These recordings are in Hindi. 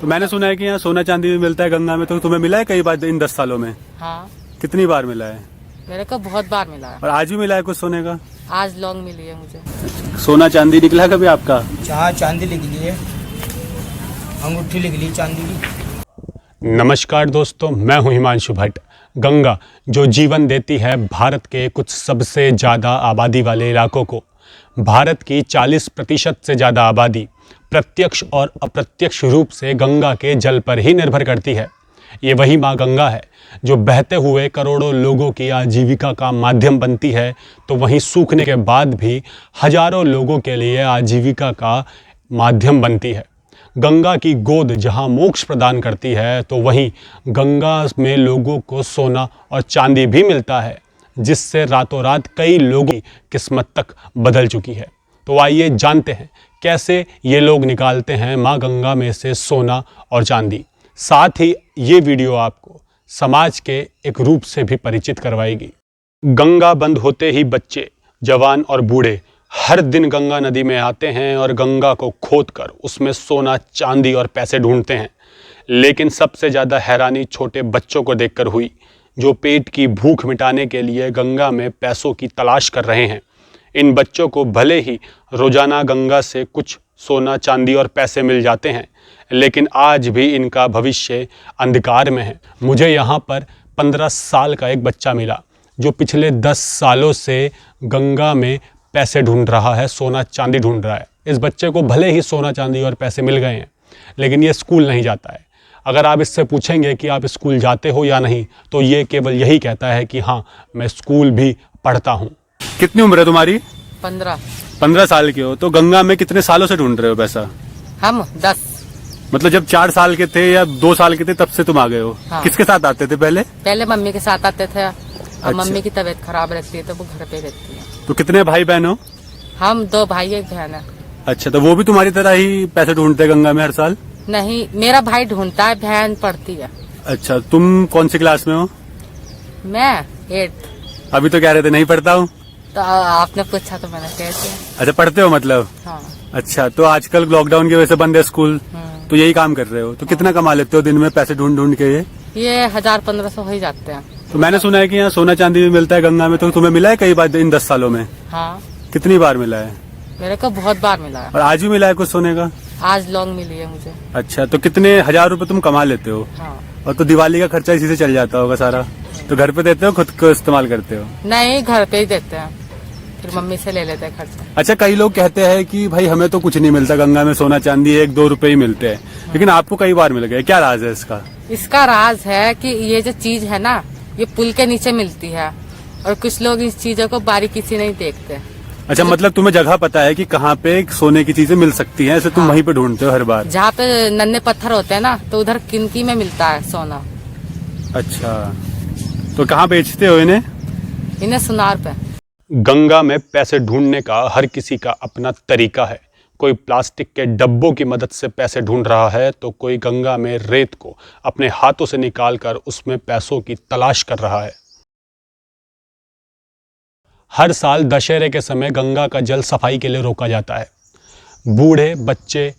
तो मैंने सुना है कि यहाँ सोना चांदी भी मिलता है गंगा में, तो तुम्हें मिला है कई बार इन 10 सालों में? हाँ, कितनी बार मिला है? मेरे को बहुत बार मिला है। और आज भी मिला है कुछ सोने का? आज लॉन्ग मिली है मुझे। सोना चांदी निकला है कभी आपका? हाँ, चांदी निकली है, अंगूठी निकली चांदी की। नमस्कार दोस्तों, मैं हूं हिमांशु भट्ट। गंगा जो जीवन देती है भारत के कुछ सबसे ज़्यादा आबादी वाले इलाकों को, भारत की 40% से ज़्यादा आबादी प्रत्यक्ष और अप्रत्यक्ष रूप से गंगा के जल पर ही निर्भर करती है। ये वही माँ गंगा है जो बहते हुए करोड़ों लोगों की आजीविका का माध्यम बनती है, तो वहीं सूखने के बाद भी हजारों लोगों के लिए आजीविका का माध्यम बनती है। गंगा की गोद जहां मोक्ष प्रदान करती है, तो वहीं गंगा में लोगों को सोना और चांदी भी मिलता है, जिससे रातों रात कई लोगों की किस्मत तक बदल चुकी है। तो आइए जानते हैं कैसे ये लोग निकालते हैं माँ गंगा में से सोना और चांदी। साथ ही ये वीडियो आपको समाज के एक रूप से भी परिचित करवाएगी। गंगा बंद होते ही बच्चे, जवान और बूढ़े हर दिन गंगा नदी में आते हैं और गंगा को खोदकर उसमें सोना, चांदी और पैसे ढूंढते हैं। लेकिन सबसे ज़्यादा हैरानी छोटे बच्चों को देखकर हुई, जो पेट की भूख मिटाने के लिए गंगा में पैसों की तलाश कर रहे हैं। इन बच्चों को भले ही रोजाना गंगा से कुछ सोना, चांदी और पैसे मिल जाते हैं, लेकिन आज भी इनका भविष्य अंधकार में है। मुझे यहाँ पर 15 साल का एक बच्चा मिला जो पिछले 10 सालों से गंगा में पैसे ढूंढ रहा है, सोना चांदी ढूंढ रहा है। इस बच्चे को भले ही सोना चांदी और पैसे मिल गए हैं, लेकिन ये स्कूल नहीं जाता है। अगर आप इससे पूछेंगे कि आप स्कूल जाते हो या नहीं, तो ये केवल यही कहता है कि हाँ, मैं स्कूल भी पढ़ता हूँ। कितनी उम्र है तुम्हारी? 15 साल की हो। तो गंगा में कितने सालों से ढूंढ रहे हो पैसा? हम 10। मतलब जब 4 साल के थे या 2 साल के थे तब से तुम आ गए हो? हाँ। किसके साथ आते थे पहले? पहले मम्मी के साथ आते थे। अच्छा। मम्मी की तबीयत खराब रहती है तो वो घर पे रहती है। तो कितने भाई बहन हो? हम 2 भाई 1 बहन है। अच्छा, तो वो भी तुम्हारी तरह ही पैसे ढूंढते हैं गंगा में हर साल? नहीं, मेरा भाई ढूंढता है, बहन पढ़ती है। अच्छा, तुम कौन सी क्लास में हो? मैं 8th। अभी तो कह रहे थे नहीं पढ़ता हूँ। तो आपने पूछा तो मैंने कह दिया। अच्छा, पढ़ते हो मतलब? हाँ। अच्छा, तो आजकल लॉकडाउन की वजह से बंद है स्कूल, तो यही काम कर रहे हो। तो कितना कमा लेते हो दिन में पैसे ढूंढ ढूंढ के? ये 1000-1500 हो ही जाते हैं। तो मैंने सुना है कि यहाँ सोना चांदी भी मिलता है गंगा में, तो तुम्हें मिला है कई बार इन 10 सालों में? हाँ, कितनी बार मिला है? मेरे को बहुत बार मिला है। और आज भी मिला है कुछ सोने का? आज लॉन्ग मिली है मुझे। अच्छा, तो कितने हजार रुपए तुम कमा लेते हो? हाँ। और तो दिवाली का खर्चा इसी से चल जाता होगा सारा। तो घर पे देते हो, खुद को इस्तेमाल करते हो? नहीं, घर पे ही देते हैं, फिर मम्मी से ले लेते हैं खर्चा। अच्छा, कई लोग कहते हैं कि भाई हमें तो कुछ नहीं मिलता गंगा में, सोना चांदी 1-2 रुपए ही मिलते हैं, लेकिन आपको कई बार मिल गए। क्या राज है इसका? इसका राज है कि ये जो चीज है ना, ये पुल के नीचे मिलती है और कुछ लोग इस चीजों को बारीकी से नहीं देखते। अच्छा, मतलब तुम्हें जगह पता है कि कहाँ पे सोने की चीजें मिल सकती हैं, ऐसे तुम हाँ। वहीं पे ढूंढते हो हर बार? जहाँ पे नन्हे पत्थर होते हैं ना, तो उधर किनकी में मिलता है सोना। अच्छा, तो कहाँ बेचते हो इन्हें? इन्हें सुनार पे। गंगा में पैसे ढूंढने का हर किसी का अपना तरीका है। कोई प्लास्टिक के डब्बों की मदद से पैसे ढूंढ रहा है, तो कोई गंगा में रेत को अपने हाथों से निकालकर उसमें पैसों की तलाश कर रहा है। हर साल दशहरे के समय गंगा का जल सफाई के लिए रोका जाता है। बूढ़े, बच्चे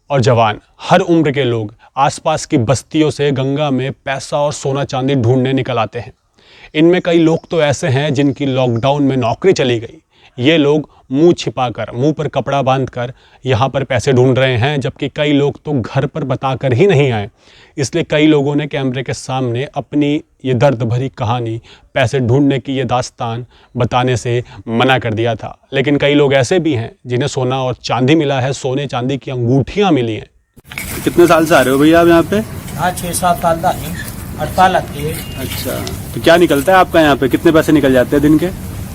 और जवान, हर उम्र के लोग आसपास की बस्तियों से गंगा में पैसा और सोना चांदी ढूंढने निकल आते हैं। इनमें कई लोग तो ऐसे हैं जिनकी लॉकडाउन में नौकरी चली गई। ये लोग मुंह छिपाकर, मुंह पर कपड़ा बांधकर यहाँ पर पैसे ढूंढ रहे हैं, जबकि कई लोग तो घर पर बताकर ही नहीं आए। इसलिए कई लोगों ने कैमरे के सामने अपनी ये दर्द भरी कहानी, पैसे ढूंढने की ये दास्तान बताने से मना कर दिया था। लेकिन कई लोग ऐसे भी हैं जिन्हें सोना और चांदी मिला है, सोने चांदी की अंगूठियाँ मिली हैं। कितने साल से आ रहे हो भैया आप यहाँ पे? हाँ, 6-7 साल का है, हड़ताल आती है। अच्छा, तो क्या निकलता है आपका यहाँ पे? कितने पैसे निकल जाते हैं दिन के?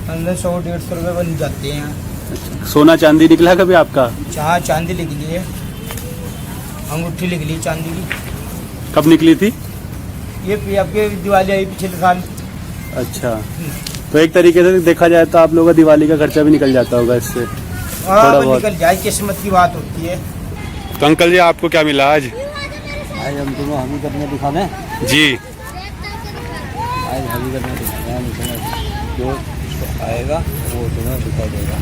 100-150 रुपए बन जाते हैं। अच्छा, सोना चांदी निकला है कभी आपका? हाँ, चांदी निकली है, अंगूठी निकली चांदी की। कब निकली थी? ये आपके दिवाली आई पिछले साल। अच्छा, तो एक तरीके से देखा जाए तो आप लोगों का दिवाली का खर्चा भी निकल जाता होगा इससे? हाँ, थोड़ा बहुत निकल जाए, किस्मत की बात होती है। तो अंकल जी, आपको क्या मिला आज? आज हम तुम्हें हमी करने दिखाने जी, आज हमी करने दिखाने, हम तुम्हें जो आएगा वो तुम्हें दिखा देगा,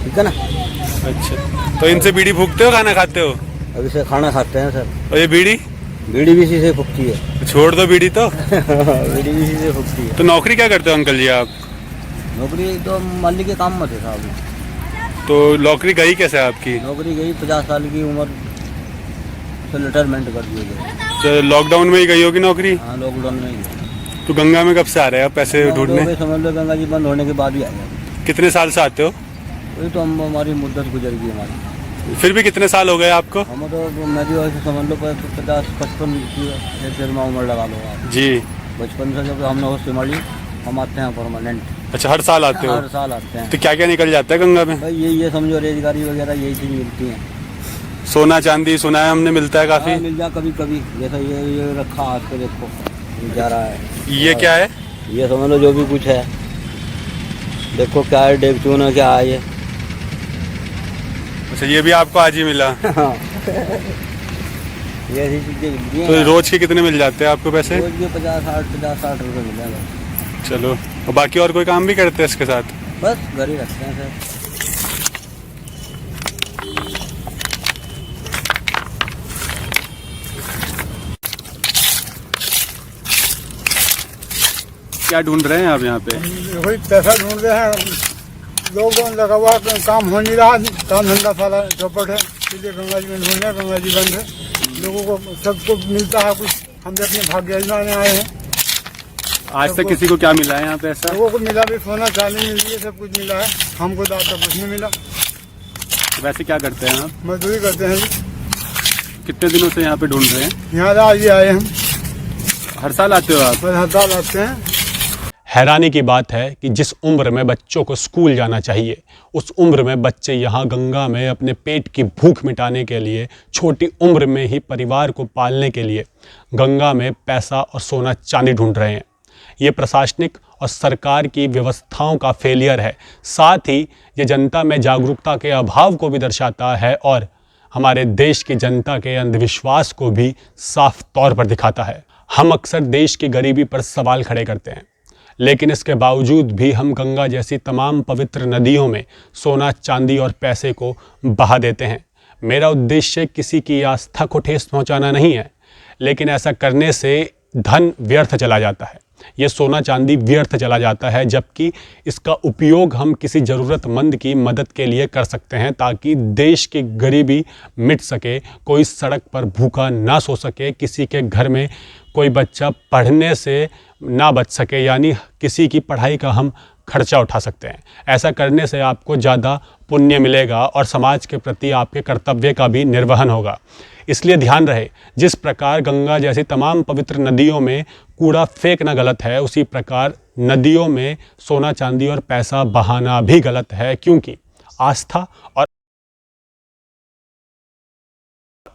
ठीक है ना? अच्छा, तो इनसे बीड़ी फूकते हो, खाना खाते हो? अभी से खाना खाते हैं सर। और ये बीड़ी बीड़ी भी इसी से फूकती है। छोड़ दो बीड़ी तो। बीड़ी भी इसी से फूकती है। तो नौकरी क्या करते हो अंकल जी आप? नौकरी तो माली के काम में थे साहब। तो नौकरी गई कैसे आपकी? नौकरी गई 50 साल की उम्र से रिटायरमेंट कर दिए गए। तो लॉकडाउन में ही गई होगी नौकरी? हाँ लॉकडाउन में ही। तो गंगा में कब से आ रहे हैं आप पैसे ढूंढने? समझ लो गंगा जी बंद होने के बाद ही आ गया। कितने साल से आते हो? वही तो हम हमारी मुद्दत गुजर गई हमारी। फिर भी कितने साल हो गए आपको? हम तो मैं भी वैसे समझ लो 50-55 की एक डेढ़ उम्र लगा लो आप। जी। बचपन से जब हमने होश संभाली हम आते हैं परमानेंट। अच्छा, हर साल आते हो? हर साल आते हैं। तो क्या क्या निकल जाता है गंगा में? भाई ये समझो रोजगारी वगैरह यही चीज मिलती है। सोना चांदी सुना है हमने मिलता है काफी। मिल जा कभी कभी, जैसा ये रखा हाथ पे देखो ये जा रहा है। ये क्या है? ये समझ लो जो भी कुछ है। देखो क्या है, डेगचून है, क्या है ये। अच्छा, ये भी आपको आज ही मिला? ये ऐसी चीजें मिलती हैं। तो रोज के कितने मिल जाते हैं आपको पैसे? रोज के 50-60 रुपये मिल जाएगा। चलो, और बाकी और कोई काम भी करते हैं इसके साथ? बस घर ही रखते हैं सर। क्या ढूंढ रहे हैं आप यहाँ पे? वही पैसा ढूंढ रहे हैं। लॉकडाउन लगा हुआ है, काम हो नहीं रहा, काम धंधा सारा चौपट है, इसलिए गंगा जी में ढूंढ रहे हैं। गंगा जी बंद है, लोगों को सबको मिलता है कुछ। हम भी अपने भाग्य आजमाने आए हैं। आज तक किसी को क्या मिला है यहाँ पे ऐसा? लोगों को मिला भी, सोना चांदी मिली है, सब कुछ मिला है। हमको तो आज तक कुछ नहीं मिला। वैसे क्या करते हैं आप? मजदूरी करते हैं। कितने दिनों से यहाँ पे ढूंढ रहे हैं? यहाँ आज ही आए हम। हर साल आते हो आप? बस हड़ताल आते हैं। हैरानी की बात है कि जिस उम्र में बच्चों को स्कूल जाना चाहिए उस उम्र में बच्चे यहाँ गंगा में अपने पेट की भूख मिटाने के लिए, छोटी उम्र में ही परिवार को पालने के लिए गंगा में पैसा और सोना चांदी ढूंढ रहे हैं। ये प्रशासनिक और सरकार की व्यवस्थाओं का फेलियर है। साथ ही ये जनता में जागरूकता के अभाव को भी दर्शाता है और हमारे देश की जनता के अंधविश्वास को भी साफ तौर पर दिखाता है। हम अक्सर देश की गरीबी पर सवाल खड़े करते हैं, लेकिन इसके बावजूद भी हम गंगा जैसी तमाम पवित्र नदियों में सोना चांदी और पैसे को बहा देते हैं। मेरा उद्देश्य किसी की आस्था को ठेस पहुंचाना नहीं है, लेकिन ऐसा करने से धन व्यर्थ चला जाता है, ये सोना चांदी व्यर्थ चला जाता है, जबकि इसका उपयोग हम किसी ज़रूरतमंद की मदद के लिए कर सकते हैं ताकि देश की गरीबी मिट सके, कोई सड़क पर भूखा ना सो सके, किसी के घर में कोई बच्चा पढ़ने से ना बच सके, यानी किसी की पढ़ाई का हम खर्चा उठा सकते हैं। ऐसा करने से आपको ज़्यादा पुण्य मिलेगा और समाज के प्रति आपके कर्तव्य का भी निर्वहन होगा। इसलिए ध्यान रहे, जिस प्रकार गंगा जैसी तमाम पवित्र नदियों में कूड़ा फेंकना गलत है, उसी प्रकार नदियों में सोना चांदी और पैसा बहाना भी गलत है, क्योंकि आस्था और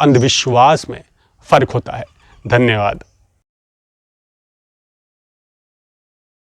अंधविश्वास में फ़र्क होता है। धन्यवाद।